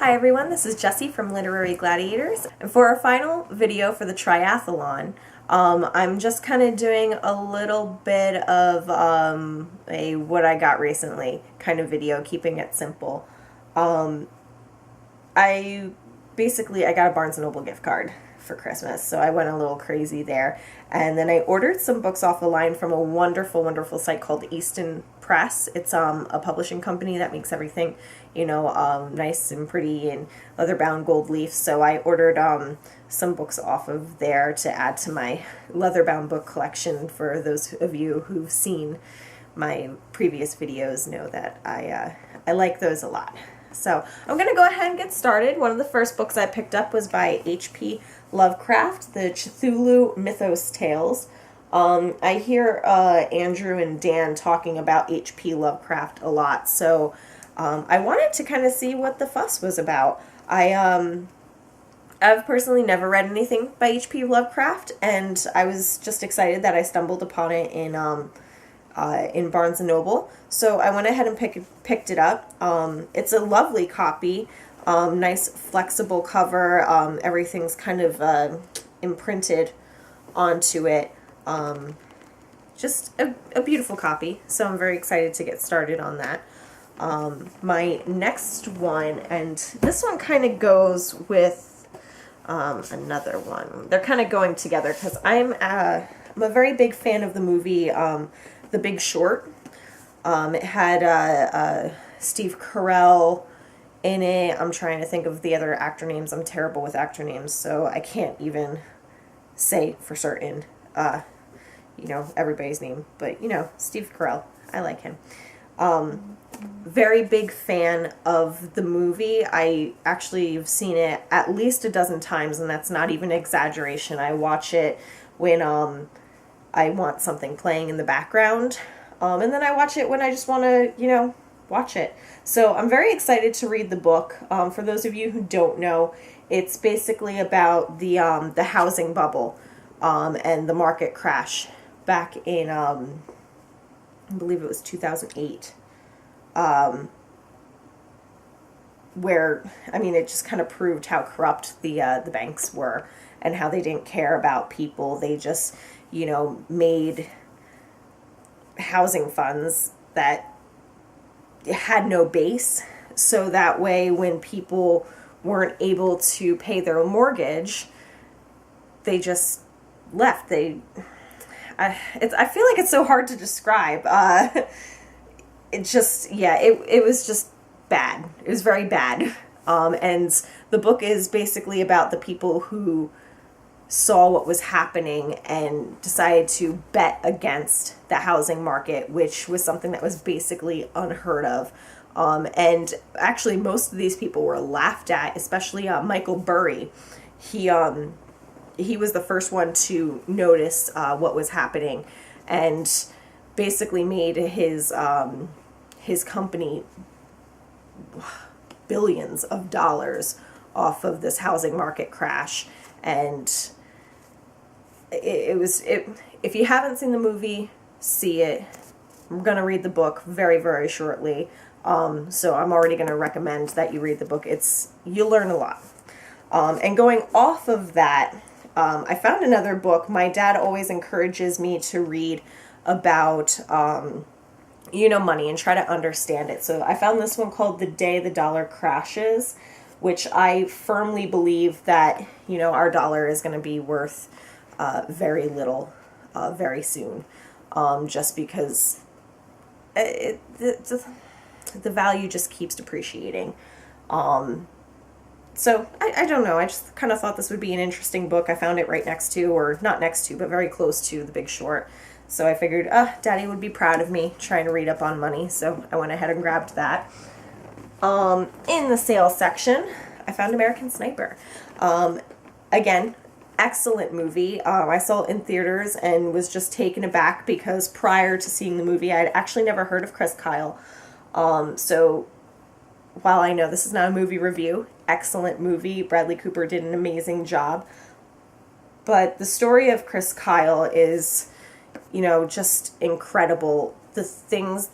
Hi everyone, this is Jesi from Literary Gladiators, and for our final video for the triathlon, I'm just kind of doing a little bit of a what I got recently kind of video, keeping it simple. I got a Barnes & Noble gift card for Christmas, so I went a little crazy there, and then I ordered some books off the line from a wonderful, wonderful site called Easton Press. It's a publishing company that makes everything, nice and pretty and leather-bound gold leaf. So I ordered some books off of there to add to my leather-bound book collection. For those of you who've seen my previous videos know that I like those a lot. So I'm going to go ahead and get started. One of the first books I picked up was by H.P. Lovecraft, the Cthulhu Mythos Tales. I hear Andrew and Dan talking about H.P. Lovecraft a lot, so I wanted to kind of see what the fuss was about. I've personally never read anything by H.P. Lovecraft, and I was just excited that I stumbled upon it in Barnes & Noble. So I went ahead and picked it up. It's a lovely copy, nice flexible cover. Everything's kind of imprinted onto it. Just a beautiful copy, so I'm very excited to get started on that. My next one, and this one kind of goes with another one. They're kind of going together because I'm a very big fan of the movie The Big Short. It had Steve Carell in it. I'm trying to think of the other actor names. I'm terrible with actor names, so I can't even say for certain everybody's name, but Steve Carell, I like him. Very big fan of the movie. I actually have seen it at least a dozen times, and that's not even an exaggeration. I watch it when I want something playing in the background, and then I watch it when I just want to watch it. So I'm very excited to read the book. For those of you who don't know, it's basically about the housing bubble and the market crash back in, I believe it was 2008, where, it just kind of proved how corrupt the banks were and how they didn't care about people. They just, made housing funds that had no base, so that way when people weren't able to pay their mortgage, they just left. I feel like it's so hard to describe. It was just bad. It was very bad. And the book is basically about the people who saw what was happening and decided to bet against the housing market, which was something that was basically unheard of. And actually most of these people were laughed at, especially Michael Burry. He was the first one to notice what was happening, and basically made his company billions of dollars off of this housing market crash. And if you haven't seen the movie, see it. I'm going to read the book very, very shortly. So I'm already going to recommend that you read the book. You'll learn a lot. And going off of that, I found another book. My dad always encourages me to read about, money and try to understand it. So I found this one called The Day the Dollar Crashes, which I firmly believe that, our dollar is going to be worth very little very soon, just because the value just keeps depreciating. So I don't know. I just kind of thought this would be an interesting book. I found it right next to, or not next to, but very close to The Big Short. So I figured, Daddy would be proud of me trying to read up on money. So I went ahead and grabbed that. In the sales section, I found American Sniper. Again, excellent movie. I saw it in theaters and was just taken aback because prior to seeing the movie, I'd actually never heard of Chris Kyle. So while I know this is not a movie review, excellent movie. Bradley Cooper did an amazing job. But the story of Chris Kyle is, just incredible. The things,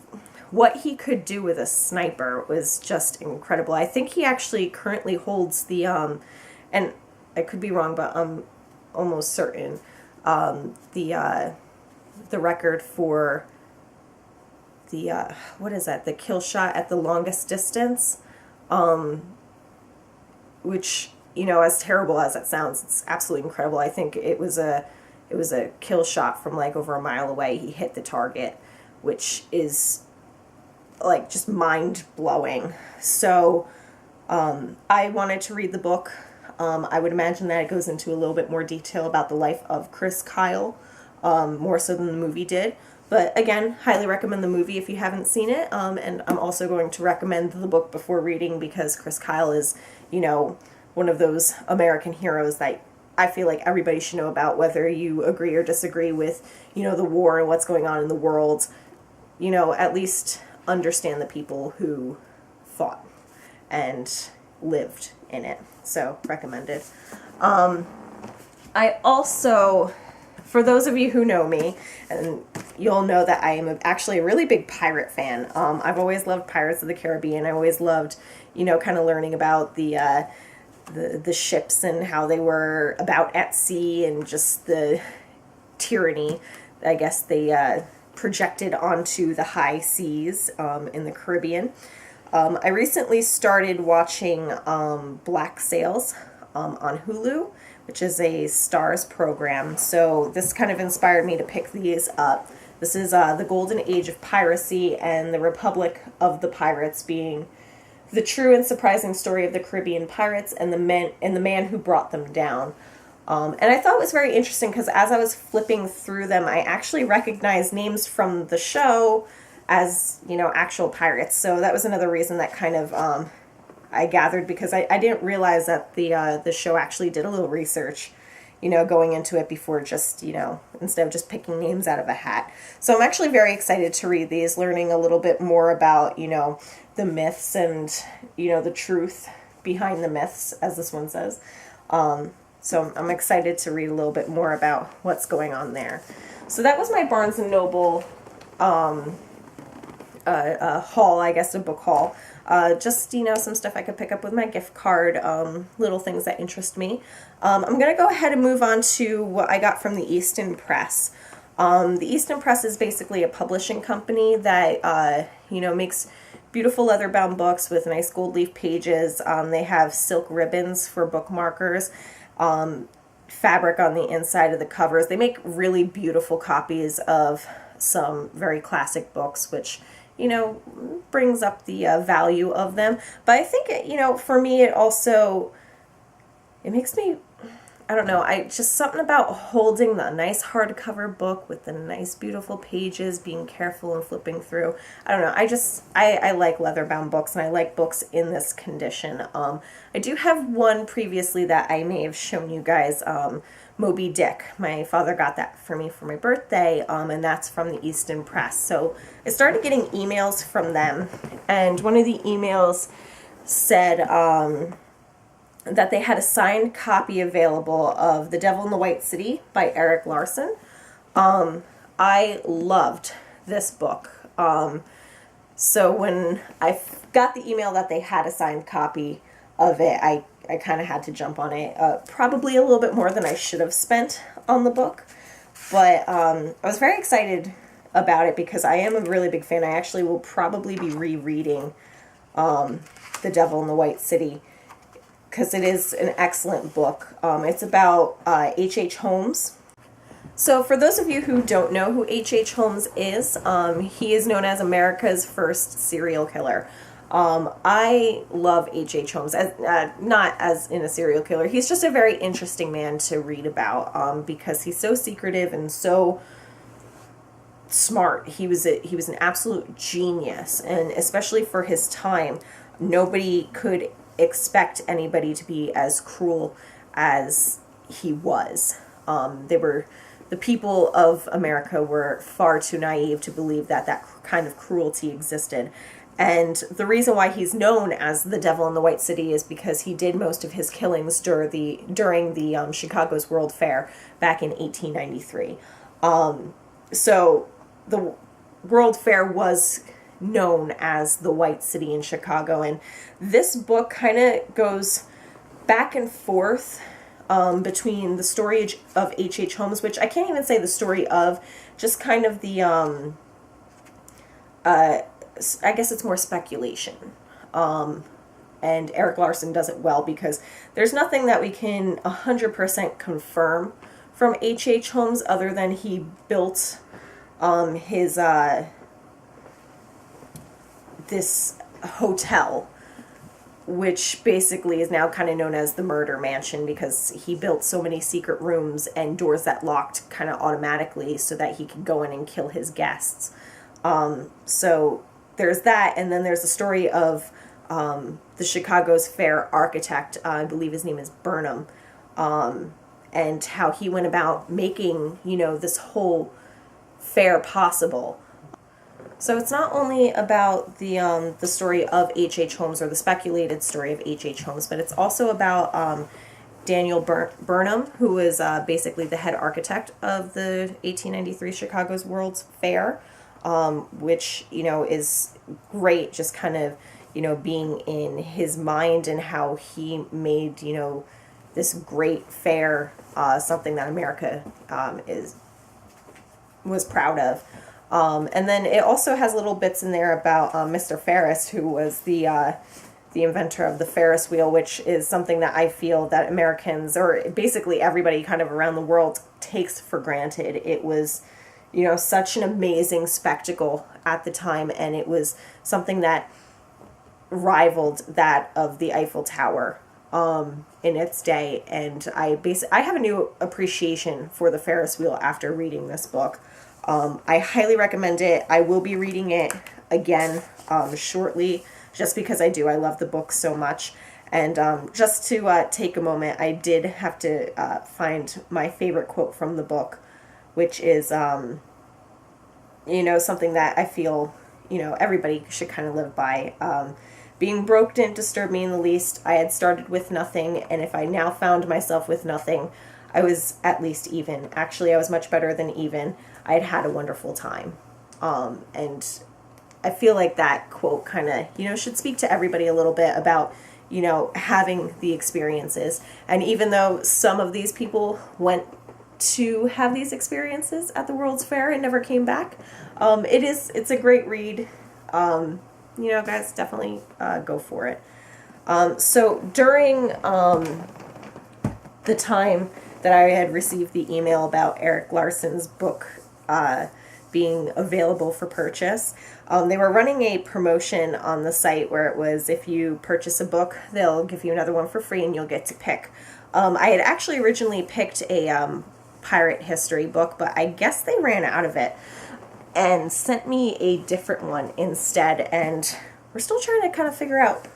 what he could do with a sniper was just incredible. I think he actually currently holds the, and I could be wrong, but I'm almost certain, the record for the, what is that, the kill shot at the longest distance, which, you know, as terrible as it sounds, it's absolutely incredible. I think it was a kill shot from like over a mile away. He hit the target, which is like just mind-blowing. So I wanted to read the book. I would imagine that it goes into a little bit more detail about the life of Chris Kyle, more so than the movie did. But again, highly recommend the movie if you haven't seen it. And I'm also going to recommend the book before reading, because Chris Kyle is, you know, one of those American heroes that I feel like everybody should know about, whether you agree or disagree with, you know, the war and what's going on in the world. You know, at least understand the people who fought and lived in it. So, recommended. I also, for those of you who know me, and you'll know that I am actually a really big pirate fan. I've always loved Pirates of the Caribbean. I always loved, you know, kind of learning about the ships and how they were about at sea, and just the tyranny, I guess, they projected onto the high seas in the Caribbean. I recently started watching Black Sails on Hulu, which is a Stars program. So this kind of inspired me to pick these up. This is the Golden Age of Piracy and the Republic of the Pirates, being the true and surprising story of the Caribbean pirates and the man who brought them down. And I thought it was very interesting because as I was flipping through them, I actually recognized names from the show as, you know, actual pirates. So that was another reason that kind of I gathered, because I didn't realize that the show actually did a little research, you know, going into it before just, you know, instead of just picking names out of a hat. So I'm actually very excited to read these, learning a little bit more about, you know, the myths and, you know, the truth behind the myths, as this one says. So I'm excited to read a little bit more about what's going on there. So that was my Barnes & Noble haul, I guess, a book haul. Just, you know, some stuff I could pick up with my gift card, little things that interest me. I'm going to go ahead and move on to what I got from the Easton Press. The Easton Press is basically a publishing company that, you know, makes beautiful leather-bound books with nice gold leaf pages. They have silk ribbons for bookmarkers, fabric on the inside of the covers. They make really beautiful copies of some very classic books, which, you know, brings up the value of them. But I think, you know, for me, it also, it makes me, I don't know, just something about holding the nice hardcover book with the nice beautiful pages, being careful and flipping through. I don't know, I like leather-bound books, and I like books in this condition. I do have one previously that I may have shown you guys, Moby Dick. My father got that for me for my birthday, and that's from the Easton Press. So I started getting emails from them, and one of the emails said that they had a signed copy available of The Devil in the White City by Erik Larson. I loved this book. So when I got the email that they had a signed copy of it, I kind of had to jump on it. Probably a little bit more than I should have spent on the book. But I was very excited about it because I am a really big fan. I actually will probably be rereading The Devil in the White City, because it is an excellent book. It's about H.H. Holmes. So for those of you who don't know who H.H. Holmes is, he is known as America's first serial killer. I love H.H. Holmes, not as in a serial killer. He's just a very interesting man to read about, because he's so secretive and so smart. He was an absolute genius, and especially for his time, nobody could expect anybody to be as cruel as he was. The people of America were far too naive to believe that that kind of cruelty existed. And the reason why he's known as the Devil in the White City is because he did most of his killings during the Chicago's World Fair back in 1893. So the World Fair was known as the White City in Chicago. And this book kind of goes back and forth between the story of H.H. Holmes, which I can't even say the story of, just kind of the, I guess it's more speculation. And Erik Larson does it well because there's nothing that we can 100% confirm from H.H. Holmes other than he built his this hotel, which basically is now kind of known as the Murder Mansion because he built so many secret rooms and doors that locked kind of automatically so that he could go in and kill his guests. So there's that, and then there's the story of the Chicago's fair architect, I believe his name is Burnham, and how he went about making, this whole fair possible. So it's not only about the story of H.H. Holmes, or the speculated story of H.H. Holmes, but it's also about Daniel Burnham, who is basically the head architect of the 1893 Chicago's World's Fair, which, is great, just kind of, being in his mind and how he made, this great fair, something that America was proud of. And then it also has little bits in there about Mr. Ferris, who was the inventor of the Ferris wheel, which is something that I feel that Americans, or basically everybody kind of around the world, takes for granted. It was, such an amazing spectacle at the time, and it was something that rivaled that of the Eiffel Tower in its day. And I have a new appreciation for the Ferris wheel after reading this book. I highly recommend it. I will be reading it again shortly, just because I love the book so much. And just to take a moment, I did have to find my favorite quote from the book, which is, something that I feel, everybody should kind of live by. Being broke didn't disturb me in the least. I had started with nothing, and if I now found myself with nothing, I was at least even. Actually, I was much better than even. I had had a wonderful time. And I feel like that quote kind of, should speak to everybody a little bit about, having the experiences. And even though some of these people went to have these experiences at the World's Fair and never came back, it's a great read. Guys, definitely go for it. So during the time that I had received the email about Erik Larson's book being available for purchase, they were running a promotion on the site where it was, if you purchase a book, they'll give you another one for free and you'll get to pick. I had actually originally picked a pirate history book, but I guess they ran out of it and sent me a different one instead, and we're still trying to kind of figure out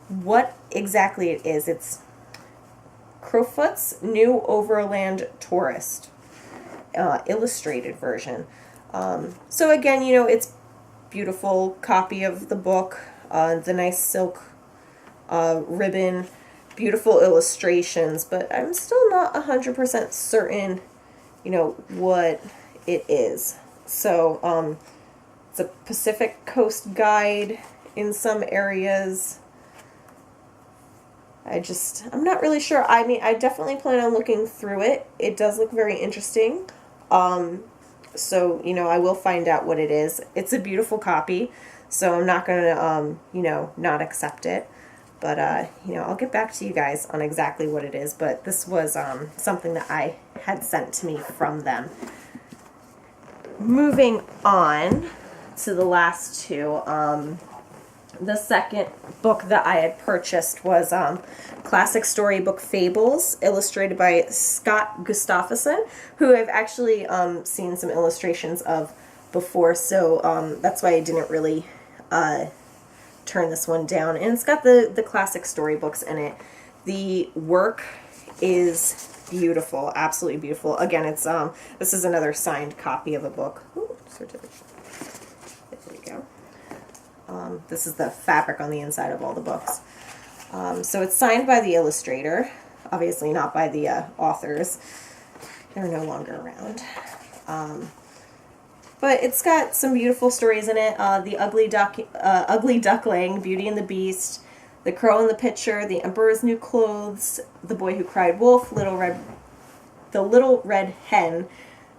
what exactly it is. It's Crofutt's New Overland Tourist, illustrated version. So again, it's beautiful copy of the book, the nice silk ribbon, beautiful illustrations, but I'm still not 100% certain, what it is. So, it's a Pacific Coast guide in some areas. I'm not really sure. I mean, I definitely plan on looking through it. It does look very interesting. So, I will find out what it is. It's a beautiful copy, so I'm not going to, not accept it. But, I'll get back to you guys on exactly what it is. But this was something that I had sent to me from them. Moving on to the last two, the second book that I had purchased was classic storybook Fables, illustrated by Scott Gustafson, who I've actually seen some illustrations of before, so that's why I didn't really turn this one down. And it's got the classic storybooks in it. The work is beautiful, absolutely beautiful. Again, it's this is another signed copy of a book. Ooh, certificate. There we go. This is the fabric on the inside of all the books. So it's signed by the illustrator, obviously not by the authors. They're no longer around. But it's got some beautiful stories in it. The Ugly Duckling, Beauty and the Beast, The Crow in the Pitcher, The Emperor's New Clothes, The Boy Who Cried Wolf, The Little Red Hen,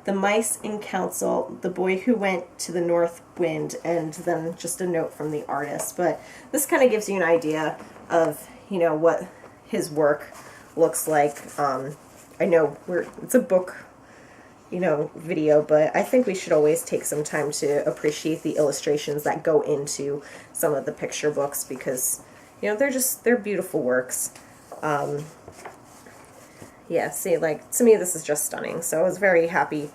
The Mice in Council, The Boy Who Went to the North Wind, and then just a note from the artist. But this kind of gives you an idea of, you know, what his work looks like. I know it's a book, you know, video, but I think we should always take some time to appreciate the illustrations that go into some of the picture books, because, you know, they're beautiful works. Yeah, see, like, to me this is just stunning. So I was very happy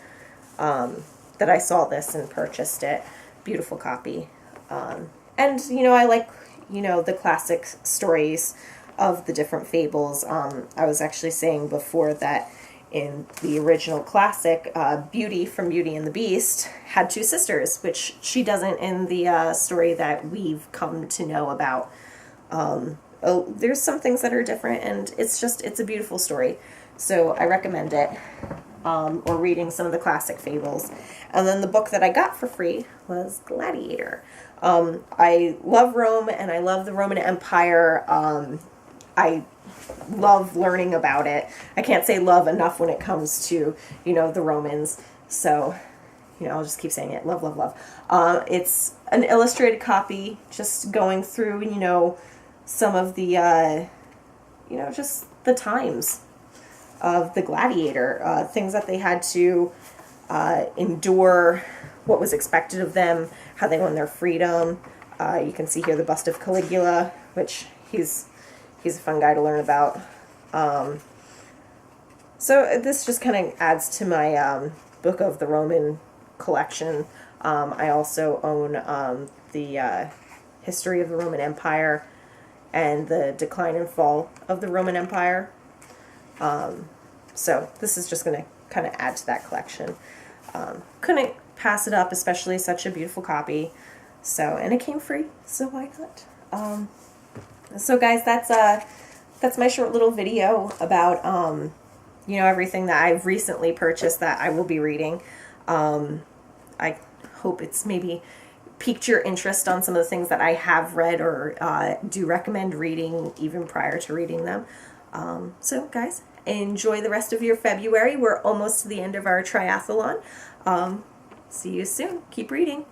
that I saw this and purchased it. Beautiful copy. And, you know, I like, you know, the classic stories of the different fables. I was actually saying before that in the original classic, Beauty from Beauty and the Beast had two sisters, which she doesn't in the story that we've come to know about. There's some things that are different, and it's a beautiful story. So I recommend it, or reading some of the classic fables. And then the book that I got for free was Gladiator. I love Rome, and I love the Roman Empire. I love learning about it. I can't say love enough when it comes to, you know, the Romans. So, you know, I'll just keep saying it. Love, love, love. It's an illustrated copy, just going through, you know, some of the, you know, just the times of the Gladiator, things that they had to endure, what was expected of them, how they won their freedom. You can see here the bust of Caligula, which he's a fun guy to learn about. So this just kind of adds to my Book of the Roman collection. I also own the History of the Roman Empire and the Decline and Fall of the Roman Empire. So this is just going to kind of add to that collection. Couldn't pass it up, especially such a beautiful copy. So, and it came free, so why not? So guys, that's my short little video about, you know, everything that I've recently purchased that I will be reading. I hope it's maybe piqued your interest on some of the things that I have read or do recommend reading even prior to reading them. So guys, enjoy the rest of your February. We're almost to the end of our triathlon. See you soon. Keep reading.